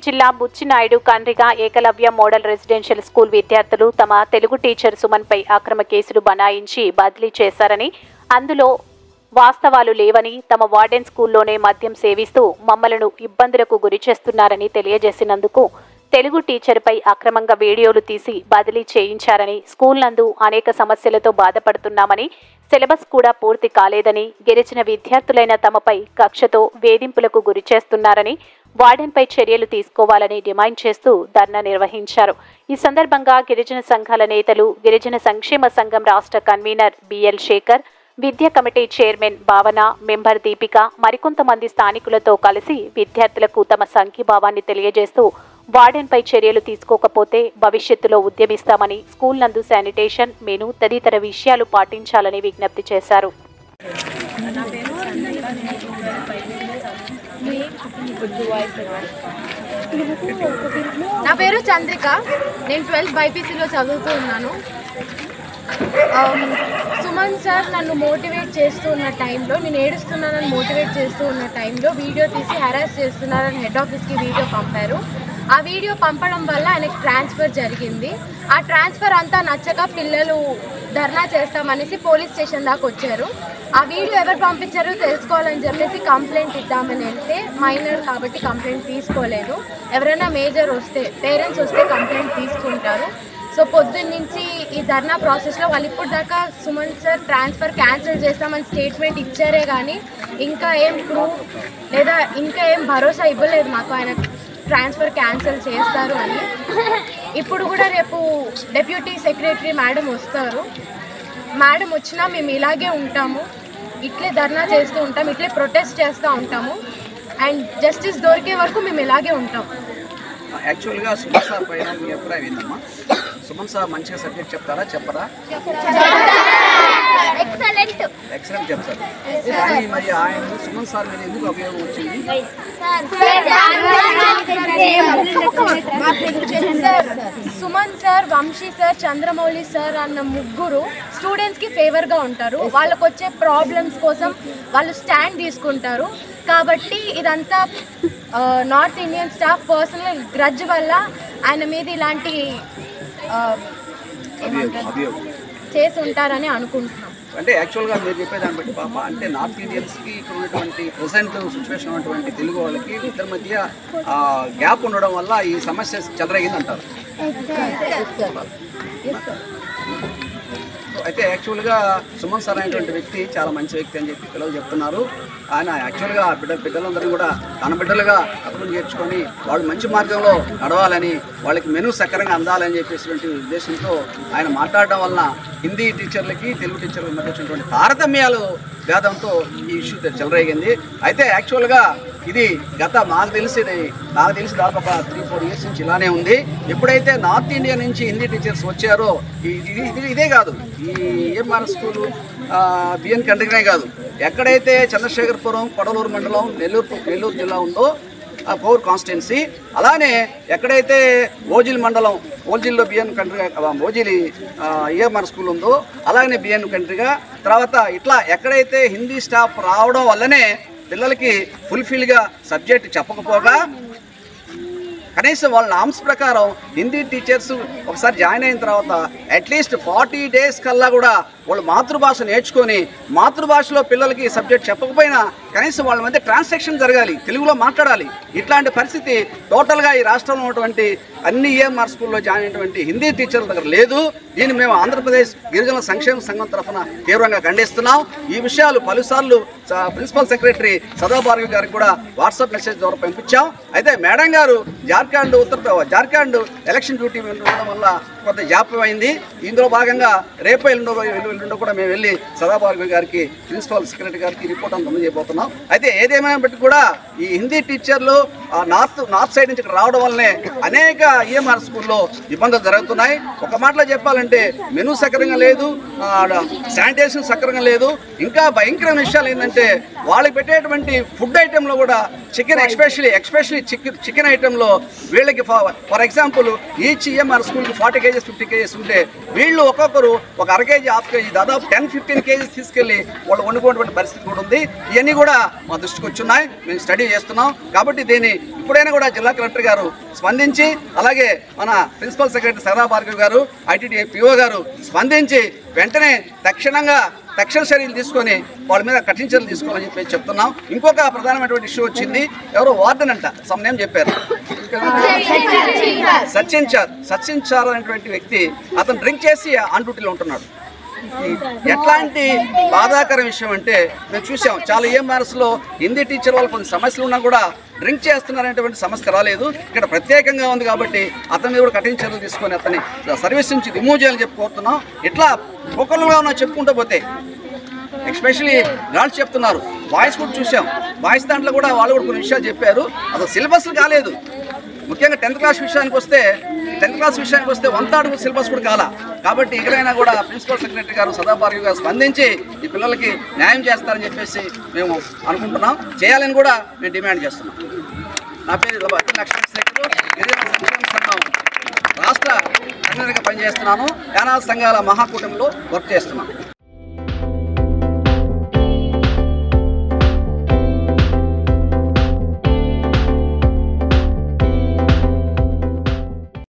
జిల్లా Buchinaidu Kandriga Eklavya model residential school విద్యార్థులు తమ తెలుగు టీచర్ సుమన్పై అక్రమ కేసులు బనాయించి బదిలీ చేశారని, అందులో వాస్తవాలు లేవని, తమ వార్డెన్ స్కూల్లోనే మద్యం సేవిస్తూ మమ్మలను ఇబ్బందులకు గురిచేస్తున్నారని తెలియజేసినందుకు తెలుగు టీచర్పై అక్రమంగా వీడియోలు తీసి బదిలీ చేయించారని, స్కూల్ నందు అనేక సమస్యలతో బాధపడుతున్నామని, సిలబస్ కూడా పూర్తి కాలేదని, గిరిజన విద్యార్థులైన తమపై కక్షతో వేధింపులకు గురిచేస్తున్నారని, వార్డెన్పై చర్యలు తీసుకోవాలని డిమాండ్ చేస్తూ ధర్నా నిర్వహించారు. ఈ సందర్భంగా గిరిజన సంఘాల నేతలు, గిరిజన సంక్షేమ సంఘం రాష్ట్ర కన్వీనర్ బిఎల్ శేఖర్, విద్యా కమిటీ చైర్మన్ భావన, మెంబర్ దీపిక మరికొంతమంది స్థానికులతో కలిసి విద్యార్థులకు తమ సంఘీభావాన్ని తెలియజేస్తూ వార్డెన్పై చర్యలు తీసుకోకపోతే భవిష్యత్తులో ఉద్యమిస్తామని, స్కూల్ నందు శానిటేషన్, మెను తదితర విషయాలు పాటించాలని విజ్ఞప్తి చేశారు. నా పేరు చంద్రిక. నేను 12th బైపీసీలో చదువుతూ ఉన్నాను. సుమన్ సార్ నన్ను మోటివేట్ చేస్తూ ఉన్న టైంలో, నేను ఏడుస్తున్నానని మోటివేట్ చేస్తూ ఉన్న టైంలో వీడియో తీసి హెరాస్ చేస్తున్నారని హెడ్ ఆఫీస్కి వీడియో పంపారు. ఆ వీడియో పంపడం వల్ల ఆయనకి ట్రాన్స్ఫర్ జరిగింది. ఆ ట్రాన్స్ఫర్ అంతా నచ్చక పిల్లలు ధర్నా చేస్తామనేసి పోలీస్ స్టేషన్ దాకా వచ్చారు. ఆ వీడియో ఎవరు పంపించారో తెలుసుకోవాలని చెప్పేసి కంప్లైంట్ ఇద్దామని వెళ్తే మైనర్ కాబట్టి కంప్లైంట్ తీసుకోలేదు. ఎవరైనా మేజర్ వస్తే, పేరెంట్స్ వస్తే కంప్లైంట్ తీసుకుంటారు. సో పొద్దున్న నుంచి ఈ ధర్నా ప్రాసెస్లో వాళ్ళు ఇప్పుడు దాకా సుమన్ సార్ ట్రాన్స్ఫర్ క్యాన్సిల్ చేస్తామని స్టేట్మెంట్ ఇచ్చారే కానీ ఇంకా ఏం ప్రూఫ్ లేదా ఇంకా ఏం భరోసా ఇవ్వలేదు మాకు ఆయన ట్రాన్స్ఫర్ క్యాన్సిల్ చేస్తారు అని. ఇప్పుడు కూడా రేపు డెప్యూటీ సెక్రటరీ మేడం వస్తారు. మేడం వచ్చినా మేము ఇలాగే ఉంటాము, ఇట్లే ధర్నా చేస్తూ ఉంటాం, ఇట్లే ప్రొటెస్ట్ చేస్తూ ఉంటాము. అండ్ జస్టిస్ దొరికే వరకు మేము ఇలాగే ఉంటాం. యాక్చువల్గా సుమన్ సార్ పైన మీ అభిప్రాయం ఏంటమ్మా? సుమన్ సార్ మంచిగా సబ్జెక్ట్ చెప్తారా, చెప్పరా? ఎక్సలెంట్ చెప్తారు. కానీ మరి ఆయన సుమన్ సార్ మీద ఎందుకు ఉపయోగం వచ్చింది? Suman sir, Vamsi sir, Chandramouli sir అన్న ముగ్గురు స్టూడెంట్స్కి ఫేవర్గా ఉంటారు. వాళ్ళకు వచ్చే ప్రాబ్లమ్స్ కోసం వాళ్ళు స్టాండ్ తీసుకుంటారు. కాబట్టి ఇదంతా north Indian staff personal grudge వల్ల ఆయన మీద ఇలాంటి చేసి ఉంటారని అనుకుంటున్నాం. అంటే యాక్చువల్గా మీరు చెప్పేదాన్ని బట్టి పాప, అంటే నార్త్ ఇండియన్స్కి ఇక్కడ ఉన్నటువంటి ప్రజెంట్ సిచ్యువేషన్ ఉన్నటువంటి తెలుగు వాళ్ళకి ఇద్దరి మధ్య గ్యాప్ ఉండడం వల్ల ఈ సమస్య చెలరేగింది అంటారు. అయితే యాక్చువల్గా సుమన్ సార్ అనేటువంటి వ్యక్తి చాలా మంచి వ్యక్తి అని చెప్పి పిల్లలు చెప్తున్నారు. ఆయన యాక్చువల్గా బిడ్డలందరూ కూడా తన బిడ్డలుగా అభివృద్ధి చేర్చుకొని వాళ్ళు మంచి మార్గంలో నడవాలని, వాళ్ళకి మెనూ సక్రంగా అందాలని చెప్పేటువంటి ఉద్దేశంతో ఆయన మాట్లాడడం వలన హిందీ టీచర్లకి తెలుగు టీచర్లకు మధ్య వచ్చినటువంటి తారతమ్యాలు భేదంతో ఈ ఇష్యూ చెలరేగింది. అయితే యాక్చువల్గా ఇది నాకు తెలిసి దాదాపు 3-4 ఇయర్స్ నుంచి ఇలానే ఉంది. ఎప్పుడైతే నార్త్ ఇండియా నుంచి హిందీ టీచర్స్ వచ్చారో ఇదే కాదు, ఈ ఏఎంఆర్ స్కూలు బిఎన్ కండ్రిగనే కాదు, ఎక్కడైతే చంద్రశేఖరపురం, కొడలూరు మండలం, నెల్లూరు జిల్లా ఉందో ఆ పవర్ కాన్స్టిట్యున్సీ, అలానే ఎక్కడైతే ఓజిల్ మండలం, ఓజిల్లో BN Kandriga, Ojili AMR school ఉందో అలాగనే బిఎన్ కండ్రిగా, తర్వాత ఇట్లా ఎక్కడైతే హిందీ స్టాఫ్ రావడం వల్లనే పిల్లలకి ఫుల్ఫిల్గా సబ్జెక్ట్ చెప్పకపోగా కనీసం వాళ్ళ నామ్స్ ప్రకారం హిందీ టీచర్స్ ఒకసారి జాయిన్ అయిన తర్వాత అట్లీస్ట్ 40 days కల్లా కూడా వాళ్ళు మాతృభాష నేర్చుకొని మాతృభాషలో పిల్లలకి సబ్జెక్ట్ చెప్పకపోయినా కనీసం వాళ్ళ మధ్య ట్రాన్సాక్షన్ జరగాలి, తెలుగులో మాట్లాడాలి. ఇట్లాంటి పరిస్థితి టోటల్గా ఈ రాష్ట్రంలో ఉన్నటువంటి అన్ని ఏఎంఆర్ స్కూల్లో జాయిన్ అయినటువంటి హిందీ టీచర్ల దగ్గర లేదు. దీన్ని మేము ఆంధ్రప్రదేశ్ గిరిజన సంక్షేమ సంఘం తరఫున తీవ్రంగా ఖండిస్తున్నాం. ఈ విషయాలు పలుసార్లు ప్రిన్సిపల్ సెక్రటరీ సదాభార్గవి గారికి కూడా వాట్సాప్ మెసేజ్ ద్వారా పంపించాం. అయితే మేడం గారు జార్ఖండ్ ఎలక్షన్ డ్యూటీ ఉండడం వల్ల కొంత జాప్యం అయింది. ఇందులో భాగంగా రేపు ఎల్లుండో కూడా మేము వెళ్ళి సదాభార్గవి గారికి, ప్రిన్సిపల్ సెక్రటరీ గారికి రిపోర్ట్ అంతా అందజేయబోతున్నాం. అయితే ఏదేమైనా బట్టి కూడా ఈ హిందీ టీచర్లు నార్త్ సైడ్ నుంచి రావడం వల్లనే అనేక ఈఎంఆర్ స్కూల్లో ఇబ్బందులు జరుగుతున్నాయి. ఒక మాటలో చెప్పాలంటే మెనూ సక్రంగా లేదు, శానిటేషన్ సక్రంగా లేదు. ఇంకా భయంకరమైన విషయాలు ఏంటంటే వాళ్ళకి పెట్టేటువంటి ఫుడ్ ఐటెంలో కూడా చికెన్, ఎక్స్పెషలీ చికెన్ ఐటెంలో వీళ్ళకి ఫర్ ఎగ్జాంపుల్ ఈచ్ ఈఎంఆర్ స్కూల్కి 40 kgs 50 kgs ఉంటే వీళ్ళు ఒక్కొక్కరు ఒక 1/2 kg 1/2 kg దాదాపు 10-15 కేజీస్ తీసుకెళ్ళి వాళ్ళు వండుకునేటువంటి పరిస్థితి కూడా ఉంది. ఇవన్నీ కూడా మా దృష్టికి వచ్చున్నాయి, మేము స్టడీ చేస్తున్నాం. కాబట్టి దీన్ని ఇప్పుడైనా కూడా జిల్లా కలెక్టర్ గారు స్పందించి, అలాగే మన ప్రిన్సిపల్ సెక్రటరీ సరదా భార్గవ్ గారు, ఐటీడీ పిఓ గారు స్పందించి వెంటనే తక్షణ చర్యలు తీసుకొని వాళ్ళ మీద కఠిన చర్యలు తీసుకోవాలని చెప్పి చెప్తున్నాం. ఇంకొక ప్రధానమైనటువంటి ఇష్యూ వచ్చింది. ఎవరో వార్డెన్ అంట సమ్ నేమ్ చెప్పారు, సచిన్ చార్ అనేటువంటి వ్యక్తి, అతను డ్రింక్ చేసి ఆన్ డ్యూటీలో ఉంటున్నాడు. ఎట్లాంటి బాధాకర విషయం అంటే మేము చూసాం చాలా ఏఎంఆర్ఎస్లో హిందీ టీచర్ వాళ్ళు కొన్ని సమస్యలు ఉన్నా కూడా డ్రింక్ చేస్తున్నారనేటువంటి సమస్య రాలేదు. ఇక్కడ ప్రత్యేకంగా ఉంది కాబట్టి అతన్ని కూడా కఠిన చర్యలు తీసుకొని అతన్ని సర్వీస్ నుంచి రిమూవ్ చేయాలని చెప్పి కోరుతున్నాం. ఇట్లా ఒక్కొక్కరుగా మనం చెప్పుకుంటూ పోతే ఎస్పెషలీ గర్ల్స్ చెప్తున్నారు, బాయ్స్ కూడా చూసాం. బాయ్స్ దాంట్లో కూడా వాళ్ళు కూడా కొన్ని విషయాలు చెప్పారు. అసలు సిలబస్లు కాలేదు. ముఖ్యంగా 10th క్లాస్ విషయానికి వస్తే 1/3 సిలబస్ కూడా కాలా. కాబట్టి ఇకనైనా కూడా ప్రిన్సిపల్ సెక్రటరీ గారు సదా భార్గవ్ గారు స్పందించి ఈ పిల్లలకి న్యాయం చేస్తారని చెప్పేసి మేము అనుకుంటున్నాం, చేయాలని కూడా మేము డిమాండ్ చేస్తున్నాం. నా పేరు లక్ష్మీ శేఖర్, గిరిజన సంక్షేమ సంఘం రాష్ట్ర కన్వీనర్గా పనిచేస్తున్నాను. యానాది సంఘాల మహాకూటమిలో వర్క్ చేస్తున్నాను.